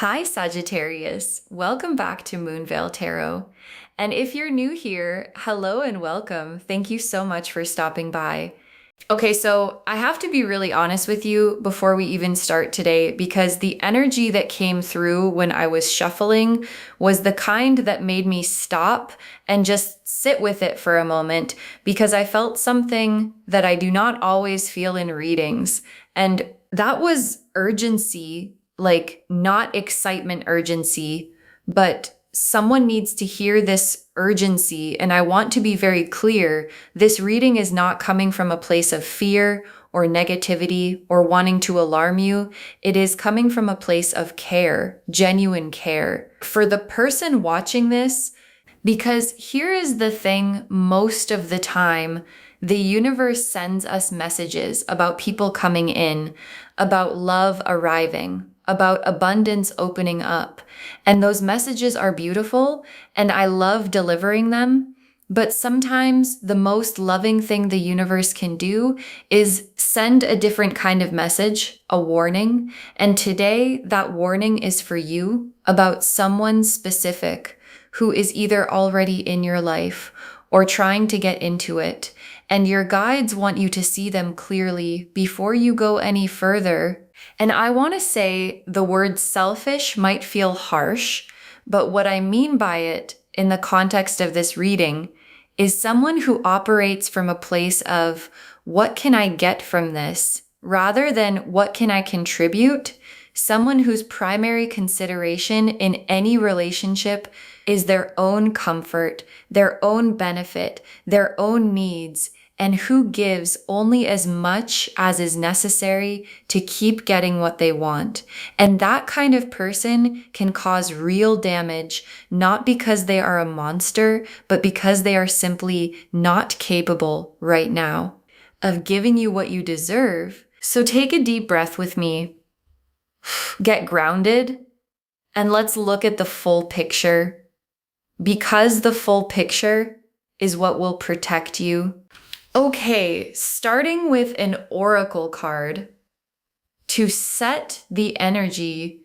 Hi, Sagittarius. Welcome back to Moonveil Tarot. And if you're new here, hello and welcome. Thank you so much for stopping by. Okay, so I have to be really honest with you before we even start today because the energy that came through when I was shuffling was the kind that made me stop and just sit with it for a moment because I felt something that I do not always feel in readings. And that was urgency, like not excitement urgency, but someone needs to hear this urgency. And I want to be very clear. This reading is not coming from a place of fear or negativity or wanting to alarm you. It is coming from a place of care, genuine care for the person watching this. Because here is the thing, most of the time, the universe sends us messages about people coming in, about love arriving, about abundance opening up. And those messages are beautiful, and I love delivering them. But sometimes the most loving thing the universe can do is send a different kind of message, a warning. And today, that warning is for you about someone specific who is either already in your life or trying to get into it. And your guides want you to see them clearly before you go any further. And I want to say the word selfish might feel harsh, but what I mean by it in the context of this reading is someone who operates from a place of what can I get from this rather than what can I contribute. Someone whose primary consideration in any relationship is their own comfort, their own benefit, their own needs, and who gives only as much as is necessary to keep getting what they want. And that kind of person can cause real damage, not because they are a monster, but because they are simply not capable right now of giving you what you deserve. So take a deep breath with me, get grounded, and let's look at the full picture. Because the full picture is what will protect you. Okay, starting with an oracle card to set the energy.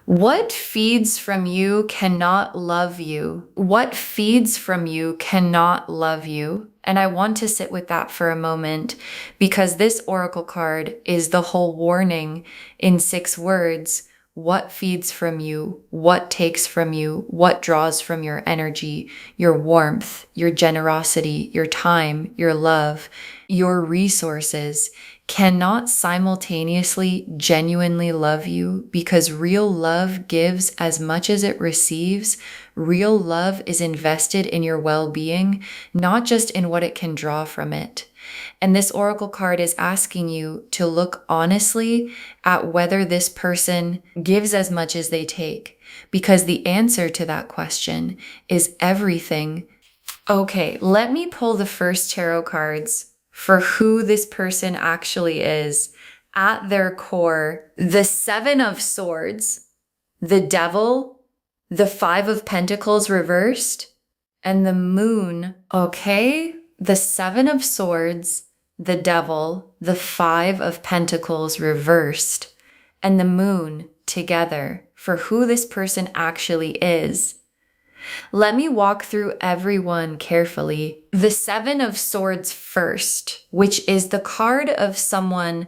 What feeds from you cannot love you. What feeds from you cannot love you. And I want to sit with that for a moment because this oracle card is the whole warning in 6 words. What feeds from you? What takes from you? What draws from your energy, your warmth, your generosity, your time, your love, your resources cannot simultaneously genuinely love you because real love gives as much as it receives. Real love is invested in your well-being, not just in what it can draw from it. And this oracle card is asking you to look honestly at whether this person gives as much as they take, because the answer to that question is everything. Okay, let me pull the first tarot cards for who this person actually is. At their core, the 7 of Swords, the Devil, the 5 of Pentacles reversed, and the Moon. Okay, the 7 of Swords, the Devil, the 5 of Pentacles reversed, and the Moon together for who this person actually is. Let me walk through everyone carefully. The 7 of Swords first, which is the card of someone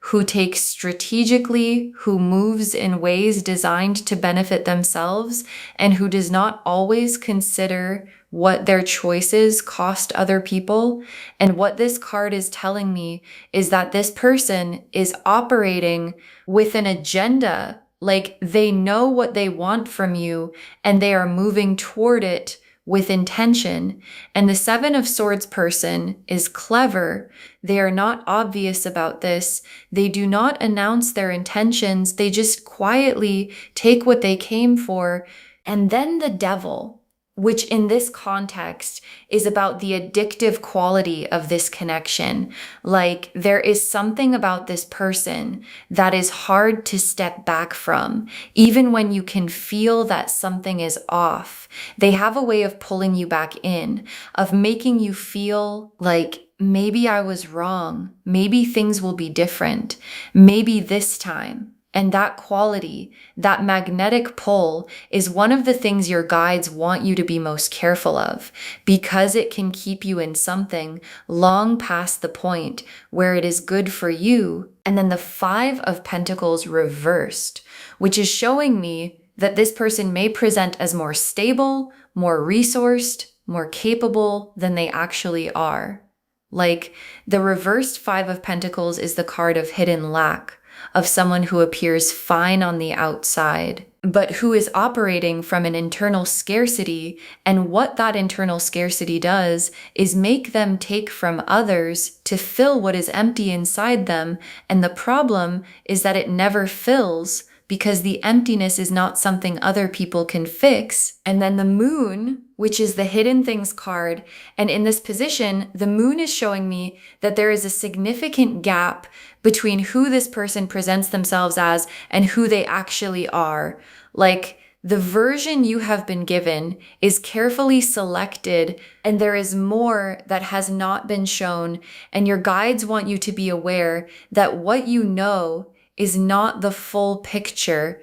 who takes strategically, who moves in ways designed to benefit themselves, and who does not always consider what their choices cost other people. And what this card is telling me is that this person is operating with an agenda. Like they know what they want from you and they are moving toward it with intention. And the 7 of Swords person is clever. They are not obvious about this. They do not announce their intentions. They just quietly take what they came for. And then the Devil, which in this context is about the addictive quality of this connection. Like there is something about this person that is hard to step back from, even when you can feel that something is off. They have a way of pulling you back in, of making you feel like maybe I was wrong. Maybe things will be different. Maybe this time. And that quality, that magnetic pull, is one of the things your guides want you to be most careful of, because it can keep you in something long past the point where it is good for you. And then the Five of Pentacles reversed, which is showing me that this person may present as more stable, more resourced, more capable than they actually are. Like, the reversed Five of Pentacles is the card of hidden lack, of someone who appears fine on the outside, but who is operating from an internal scarcity. And what that internal scarcity does is make them take from others to fill what is empty inside them. And the problem is that it never fills, because the emptiness is not something other people can fix. And then the Moon, which is the hidden things card, and in this position, the Moon is showing me that there is a significant gap between who this person presents themselves as and who they actually are. Like, the version you have been given is carefully selected, and there is more that has not been shown. And your guides want you to be aware that what you know is not the full picture.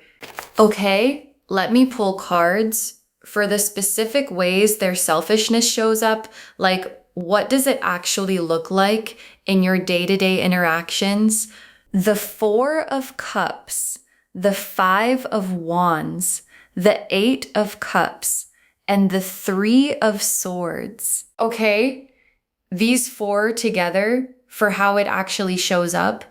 Okay, let me pull cards for the specific ways their selfishness shows up. Like, what does it actually look like in your day-to-day interactions? The Four of Cups, the Five of Wands, the Eight of Cups, and the Three of Swords. Okay, these four together for how it actually shows up.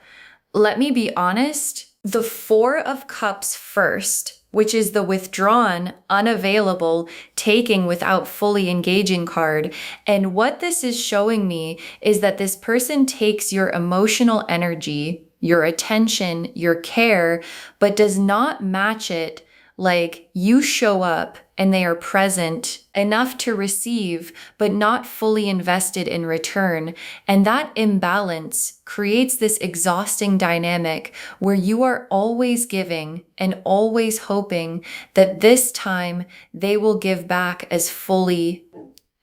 Let me be honest, the Four of Cups first, which is the withdrawn, unavailable, taking without fully engaging card. And what this is showing me is that this person takes your emotional energy, your attention, your care, but does not match it. Like, you show up and they are present enough to receive, but not fully invested in return. And that imbalance creates this exhausting dynamic where you are always giving and always hoping that this time they will give back as fully.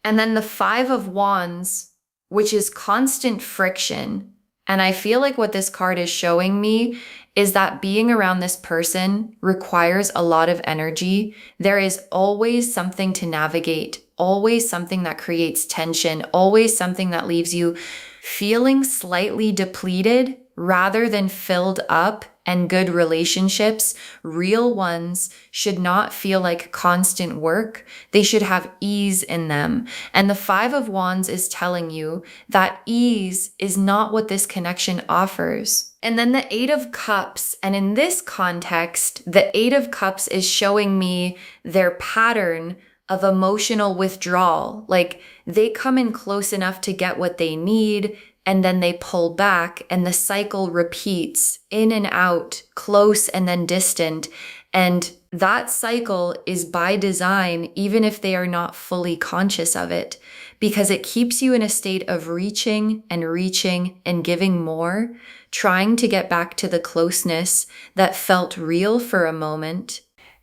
And then the Five of Wands, which is constant friction. And I feel like what this card is showing me is that being around this person requires a lot of energy. There is always something to navigate, always something that creates tension, always something that leaves you feeling slightly depleted rather than filled up. And good relationships, real ones, should not feel like constant work. They should have ease in them. And the Five of Wands is telling you that ease is not what this connection offers. And then the Eight of Cups, and in this context, the Eight of Cups is showing me their pattern of emotional withdrawal. Like, they come in close enough to get what they need, and then they pull back, and the cycle repeats in and out, close and then distant. And that cycle is by design, even if they are not fully conscious of it, because it keeps you in a state of reaching and giving more, trying to get back to the closeness that felt real for a moment.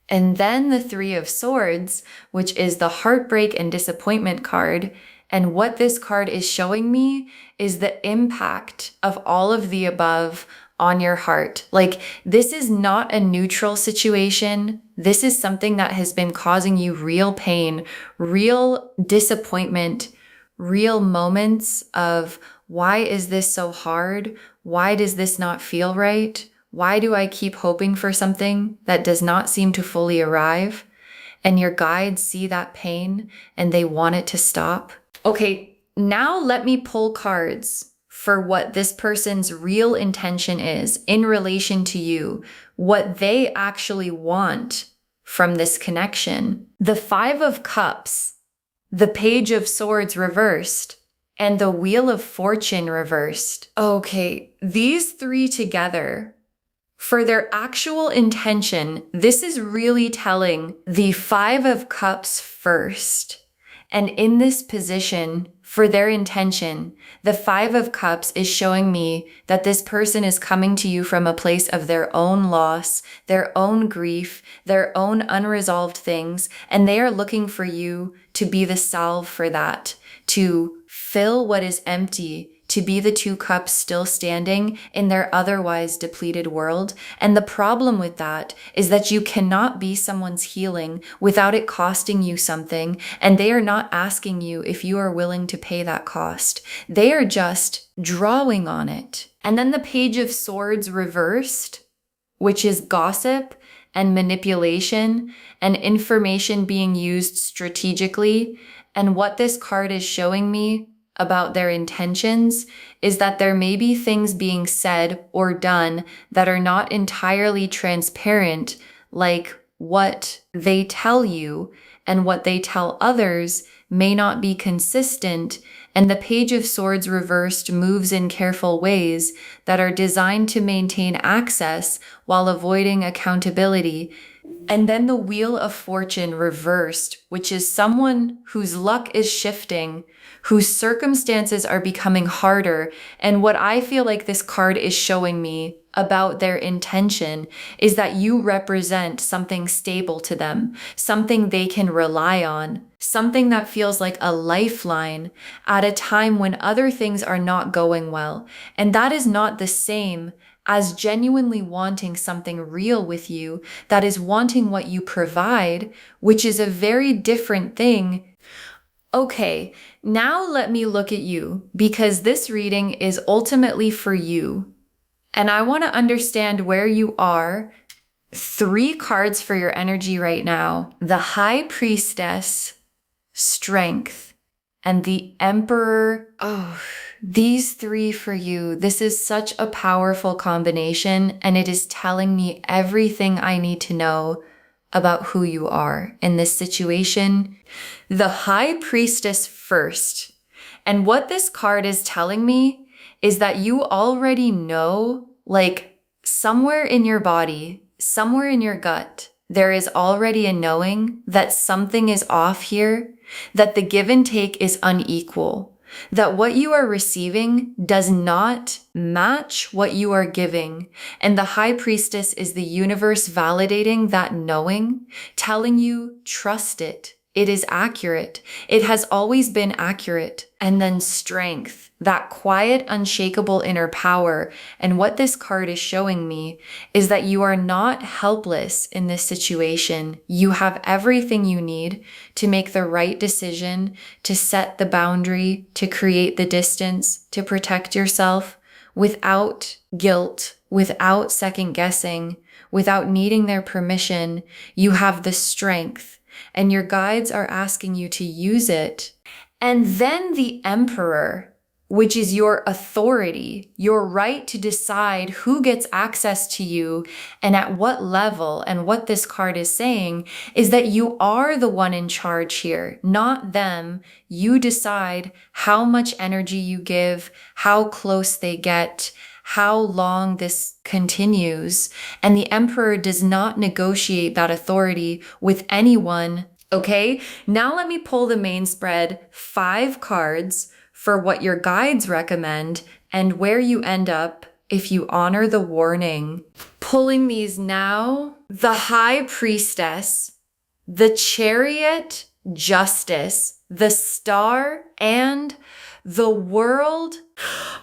And then the Three of Swords, which is the heartbreak and disappointment card. And what this card is showing me is the impact of all of the above on your heart. Like, this is not a neutral situation. This is something that has been causing you real pain, real disappointment, real moments of, why is this so hard? Why does this not feel right? Why do I keep hoping for something that does not seem to fully arrive? And your guides see that pain and they want it to stop. Okay, now let me pull cards for what this person's real intention is in relation to you, what they actually want from this connection. The Five of Cups, the Page of Swords reversed, and the Wheel of Fortune reversed. Okay, these three together, for their actual intention, this is really telling the Five of Cups first. And in this position, for their intention, the Five of Cups is showing me that this person is coming to you from a place of their own loss, their own grief, their own unresolved things, and they are looking for you to be the salve for that, to fill what is empty, to be the two cups still standing in their otherwise depleted world. And the problem with that is that you cannot be someone's healing without it costing you something. And they are not asking you if you are willing to pay that cost. They are just drawing on it. And then the Page of Swords reversed, which is gossip and manipulation and information being used strategically. And what this card is showing me about their intentions is that there may be things being said or done that are not entirely transparent, like what they tell you and what they tell others may not be consistent. And the Page of Swords reversed moves in careful ways that are designed to maintain access while avoiding accountability. And then the Wheel of Fortune reversed, which is someone whose luck is shifting, whose circumstances are becoming harder. And what I feel like this card is showing me about their intention is that you represent something stable to them, something they can rely on, something that feels like a lifeline at a time when other things are not going well. And that is not the same as genuinely wanting something real with you, that is wanting what you provide, which is a very different thing. Okay, now let me look at you, because this reading is ultimately for you. And I want to understand where you are. 3 cards for your energy right now: the High Priestess, Strength, and the Emperor. Oh, these 3 for you. This is such a powerful combination, and it is telling me everything I need to know about who you are in this situation. The High Priestess first. And what this card is telling me is that you already know, like somewhere in your body, somewhere in your gut, there is already a knowing that something is off here, that the give and take is unequal, that what you are receiving does not match what you are giving. And the High Priestess is the universe validating that knowing, telling you, trust it. It is accurate. It has always been accurate. And then Strength, that quiet, unshakable inner power. And what this card is showing me is that you are not helpless in this situation. You have everything you need to make the right decision, to set the boundary, to create the distance, to protect yourself without guilt, without second guessing, without needing their permission. You have the strength. And your guides are asking you to use it. And then the Emperor, which is your authority, your right to decide who gets access to you and at what level. And what this card is saying is that you are the one in charge here, not them. You decide how much energy you give, how close they get, how long this continues. And the Emperor does not negotiate that authority with anyone. Okay, now let me pull the main spread, 5 cards for what your guides recommend and where you end up if you honor the warning. Pulling these now: the High Priestess, the Chariot, Justice, the Star, and the World.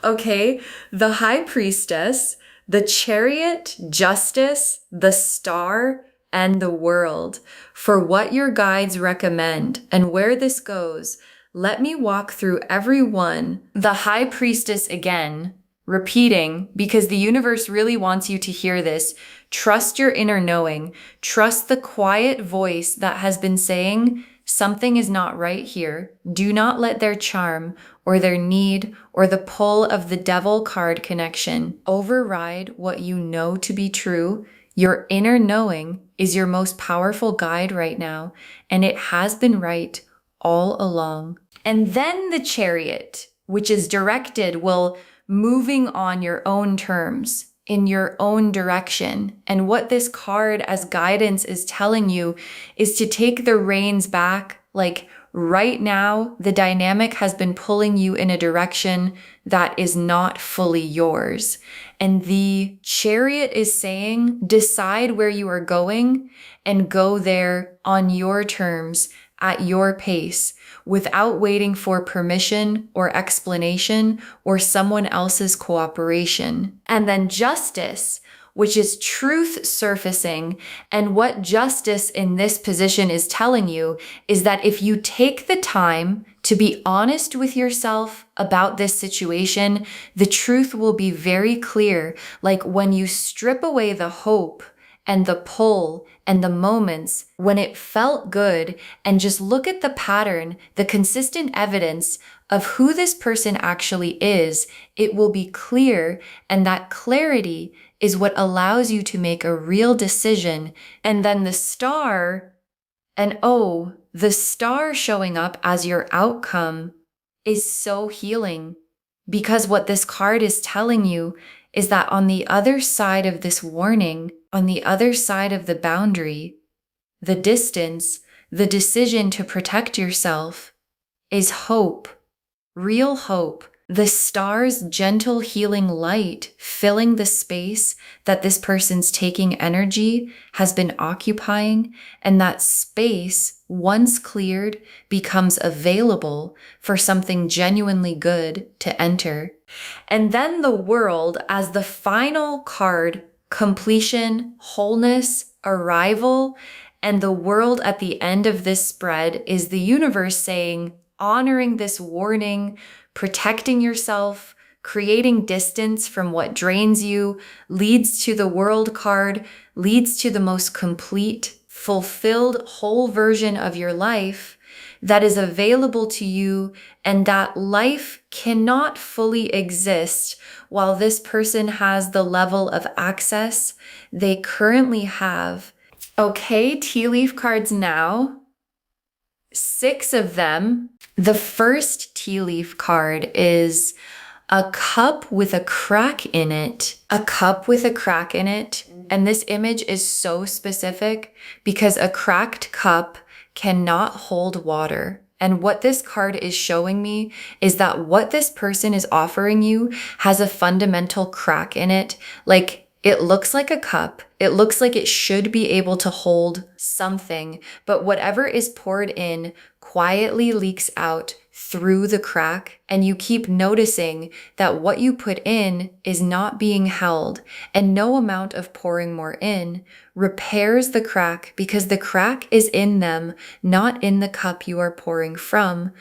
Okay, the High Priestess, the Chariot, Justice, the Star, and the World. For what your guides recommend and where this goes, let me walk through every one. The High Priestess again, repeating, because the universe really wants you to hear this. Trust your inner knowing. Trust the quiet voice that has been saying, something is not right here. Do not let their charm or their need or the pull of the Devil card connection override what you know to be true. Your inner knowing is your most powerful guide right now, and it has been right all along. And then the Chariot, which is directed, will moving on your own terms, in your own direction. And what this card as guidance is telling you is to take the reins back. Like right now, the dynamic has been pulling you in a direction that is not fully yours. And the Chariot is saying, decide where you are going and go there on your terms, at your pace without waiting for permission or explanation or someone else's cooperation. And then justice, which is truth surfacing. And what justice in this position is telling you is that if you take the time to be honest with yourself about this situation, the truth will be very clear. Like when you strip away the hope and the pull and the moments when it felt good and just look at the pattern, the consistent evidence of who this person actually is, it will be clear. And that clarity is what allows you to make a real decision. And then the star, the star showing up as your outcome is so healing, because what this card is telling you is that on the other side of this warning, on the other side of the boundary, the distance, the decision to protect yourself is hope, real hope. The star's gentle healing light filling the space that this person's taking energy has been occupying, and that space, once cleared, becomes available for something genuinely good to enter. And then the world as the final card, completion, wholeness, arrival, and the world at the end of this spread is the universe saying, honoring this warning, protecting yourself, creating distance from what drains you, leads to the world card, leads to the most complete, fulfilled, whole version of your life that is available to you, and that life cannot fully exist while this person has the level of access they currently have. Okay, tea leaf cards now. 6 of them. The first tea leaf card is a cup with a crack in it. A cup with a crack in it. And this image is so specific because a cracked cup cannot hold water. And what this card is showing me is that what this person is offering you has a fundamental crack in it. Like, it looks like a cup. It looks like it should be able to hold something, but whatever is poured in quietly leaks out through the crack, and you keep noticing that what you put in is not being held, and no amount of pouring more in repairs the crack because the crack is in them, not in the cup you are pouring from.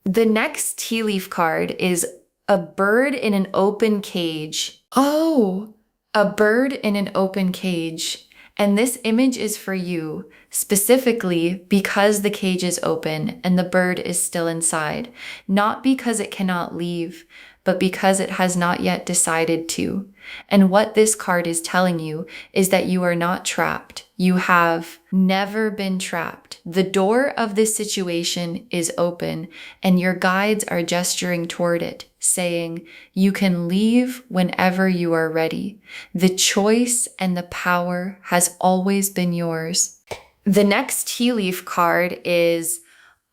The next tea leaf card is a bird in an open cage. Oh, a bird in an open cage. And this image is for you, specifically because the cage is open and the bird is still inside, not because it cannot leave, but because it has not yet decided to. And what this card is telling you is that you are not trapped. You have never been trapped. The door of this situation is open, and your guides are gesturing toward it, saying, you can leave whenever you are ready. The choice and the power has always been yours. The next tea leaf card is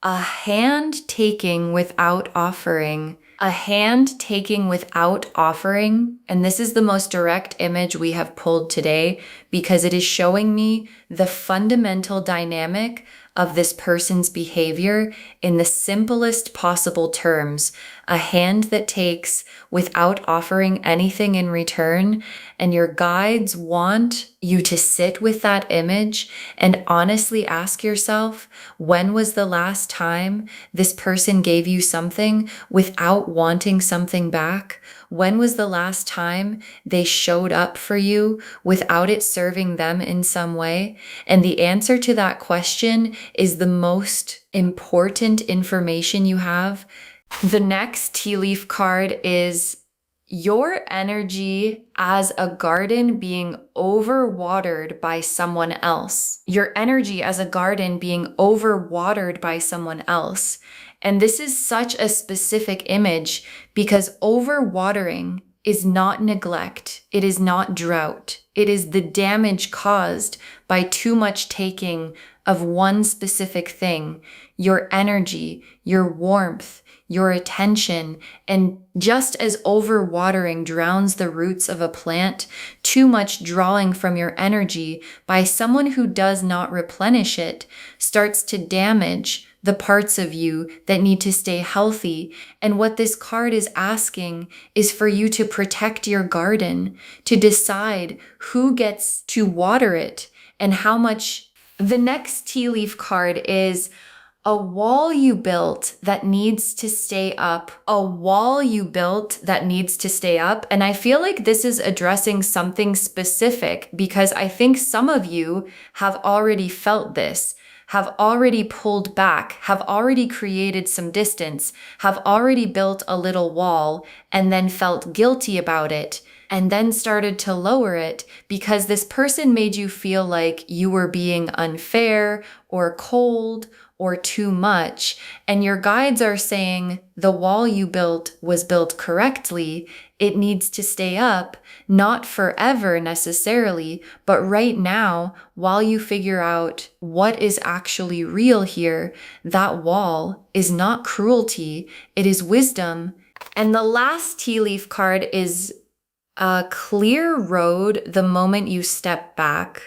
a hand taking without offering. A hand taking without offering. And this is the most direct image we have pulled today because it is showing me the fundamental dynamic of this person's behavior in the simplest possible terms. A hand that takes without offering anything in return. And your guides want you to sit with that image and honestly ask yourself, when was the last time this person gave you something without wanting something back? When was the last time they showed up for you without it serving them in some way? And the answer to that question is the most important information you have. The next tea leaf card is your energy as a garden being overwatered by someone else. Your energy as a garden being overwatered by someone else. And this is such a specific image because overwatering is not neglect. It is not drought. It is the damage caused by too much taking of one specific thing, your energy, your warmth, your attention. And just as overwatering drowns the roots of a plant, too much drawing from your energy by someone who does not replenish it starts to damage the parts of you that need to stay healthy. And what this card is asking is for you to protect your garden, to decide who gets to water it and how much. The next tea leaf card is a wall you built that needs to stay up. A wall you built that needs to stay up. And I feel like this is addressing something specific because I think some of you have already felt this, have already pulled back, have already created some distance, have already built a little wall and then felt guilty about it, and then started to lower it because this person made you feel like you were being unfair or cold or too much. And your guides are saying the wall you built was built correctly. It needs to stay up, not forever necessarily, but right now, while you figure out what is actually real here, that wall is not cruelty, it is wisdom. And the last tea leaf card is a clear road the moment you step back.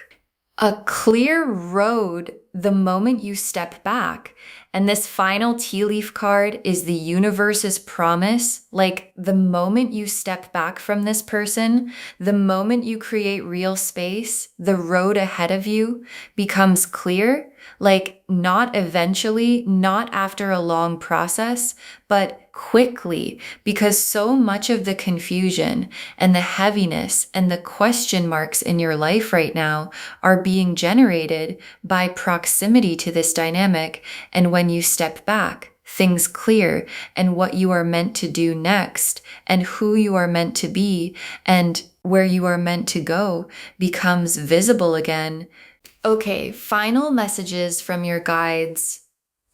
A clear road the moment you step back. And this final tea leaf card is the universe's promise. Like the moment you step back from this person, the moment you create real space, the road ahead of you becomes clear. Like not eventually, not after a long process, but quickly, because so much of the confusion and the heaviness and the question marks in your life right now are being generated by proximity to this dynamic. And when you step back, things clear, and what you are meant to do next and who you are meant to be and where you are meant to go becomes visible again. Okay, final messages from your guides.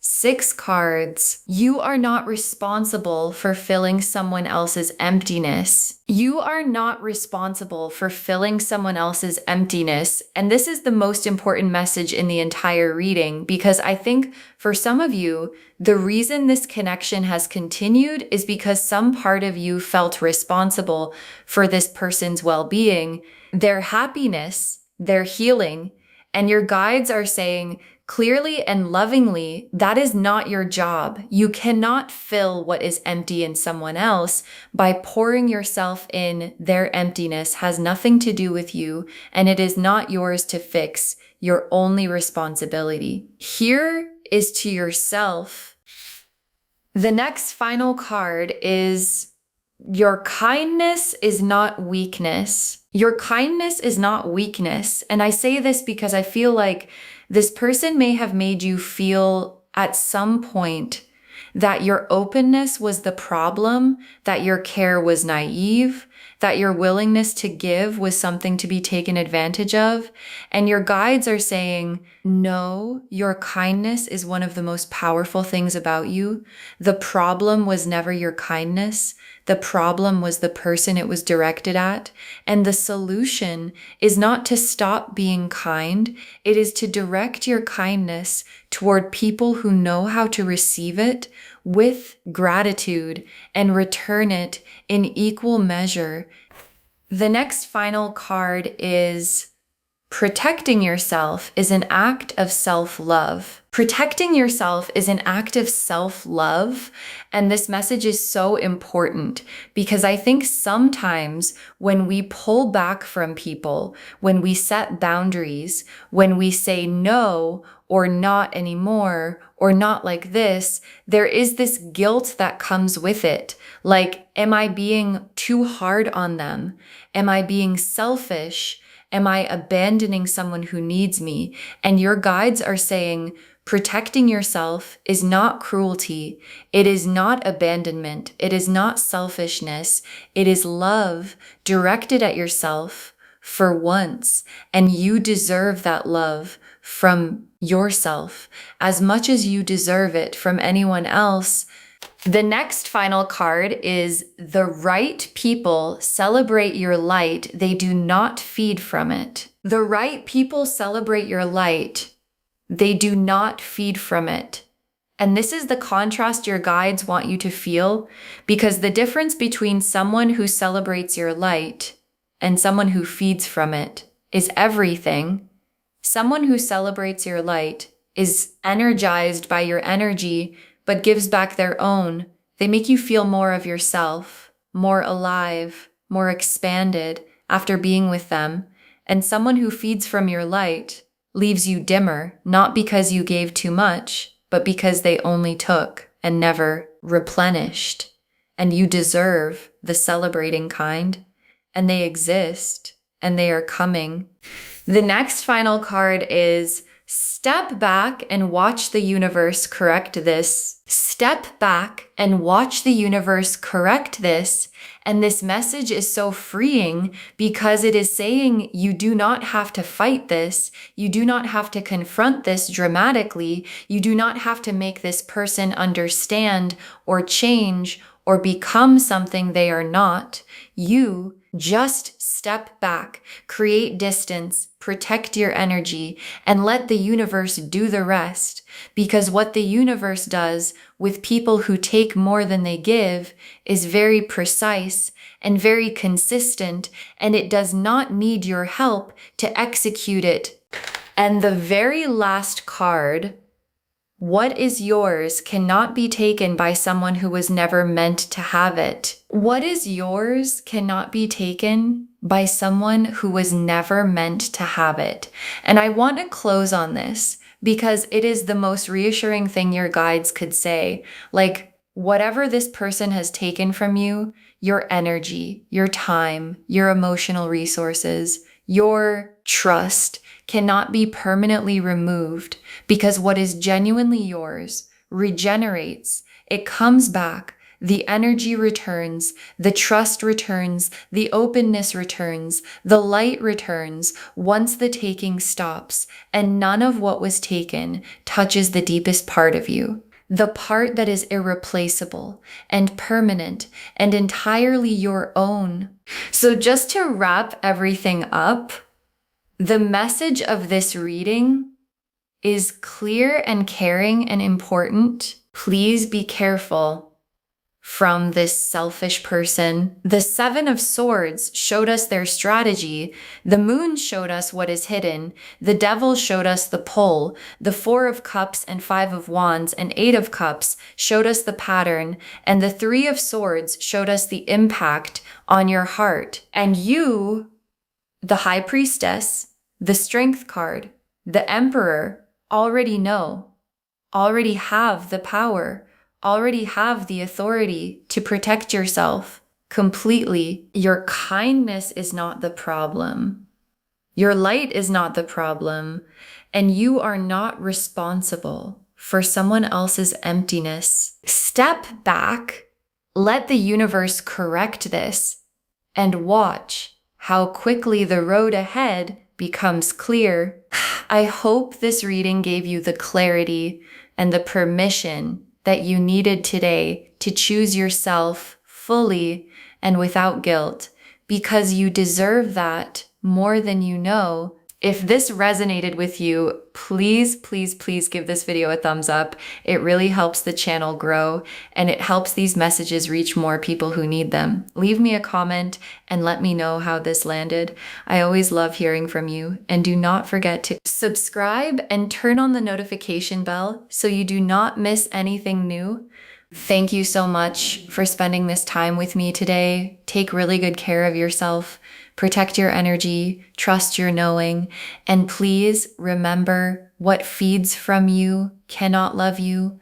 6 cards. You are not responsible for filling someone else's emptiness. You are not responsible for filling someone else's emptiness. And this is the most important message in the entire reading, because I think for some of you, the reason this connection has continued is because some part of you felt responsible for this person's well-being, their happiness, their healing. And your guides are saying, clearly and lovingly, that is not your job. You cannot fill what is empty in someone else by pouring yourself in. Their emptiness has nothing to do with you, and it is not yours to fix. Your only responsibility here is to yourself. The next final card is your kindness is not weakness. Your kindness is not weakness. And I say this because I feel like this person may have made you feel at some point that your openness was the problem, that your care was naive, that your willingness to give was something to be taken advantage of. And your guides are saying, no, your kindness is one of the most powerful things about you. The problem was never your kindness. The problem was the person it was directed at. And the solution is not to stop being kind. It is to direct your kindness toward people who know how to receive it with gratitude and return it in equal measure. The next final card is protecting yourself is an act of self-love. Protecting yourself is an act of self-love. And this message is so important because I think sometimes when we pull back from people, when we set boundaries, when we say no or not anymore or not like this, there is this guilt that comes with it. Like, am I being too hard on them? Am I being selfish? Am I abandoning someone who needs me? And your guides are saying, protecting yourself is not cruelty. It is not abandonment. It is not selfishness. It is love directed at yourself for once. And you deserve that love from yourself as much as you deserve it from anyone else. The next final card is the right people celebrate your light. They do not feed from it. The right people celebrate your light. They do not feed from it. And this is the contrast your guides want you to feel, because the difference between someone who celebrates your light and someone who feeds from it is everything. Someone who celebrates your light is energized by your energy, but gives back their own. They make you feel more of yourself, more alive, more expanded after being with them. And someone who feeds from your light leaves you dimmer, not because you gave too much, but because they only took and never replenished. And you deserve the celebrating kind, and they exist, and they are coming. The next final card is step back and watch the universe correct this. Step back and watch the universe correct this. And this message is so freeing because it is saying you do not have to fight this. You do not have to confront this dramatically. You do not have to make this person understand or change or become something they are not. You just step back, create distance, protect your energy, and let the universe do the rest. Because what the universe does with people who take more than they give is very precise and very consistent, and it does not need your help to execute it. And the very last card, what is yours cannot be taken by someone who was never meant to have it. What is yours cannot be taken by someone who was never meant to have it. And I want to close on this because it is the most reassuring thing your guides could say. Like, whatever this person has taken from you, your energy, your time, your emotional resources, your trust, cannot be permanently removed, because what is genuinely yours regenerates. It comes back. The energy returns, the trust returns, the openness returns, the light returns once the taking stops, and none of what was taken touches the deepest part of you. The part that is irreplaceable and permanent and entirely your own. So just to wrap everything up, the message of this reading is clear and caring and important. Please be careful from this selfish person. The Seven of Swords showed us their strategy. The Moon showed us what is hidden. The Devil showed us the pull. The Four of Cups and Five of Wands and Eight of Cups showed us the pattern. And the Three of Swords showed us the impact on your heart. And you, the High Priestess, the Strength card, the Emperor, already know, already have the power, already have the authority to protect yourself completely. Your kindness is not the problem. Your light is not the problem. And you are not responsible for someone else's emptiness. Step back, let the universe correct this, and watch how quickly the road ahead becomes clear. I hope this reading gave you the clarity and the permission that you needed today to choose yourself fully and without guilt, because you deserve that more than you know. If this resonated with you, please, please, please give this video a thumbs up. It really helps the channel grow, and it helps these messages reach more people who need them. Leave me a comment and let me know how this landed. I always love hearing from you, and do not forget to subscribe and turn on the notification bell so you do not miss anything new. Thank you so much for spending this time with me today. Take really good care of yourself. Protect your energy, trust your knowing, and please remember, what feeds from you cannot love you.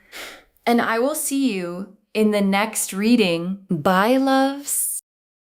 And I will see you in the next reading. Bye, loves.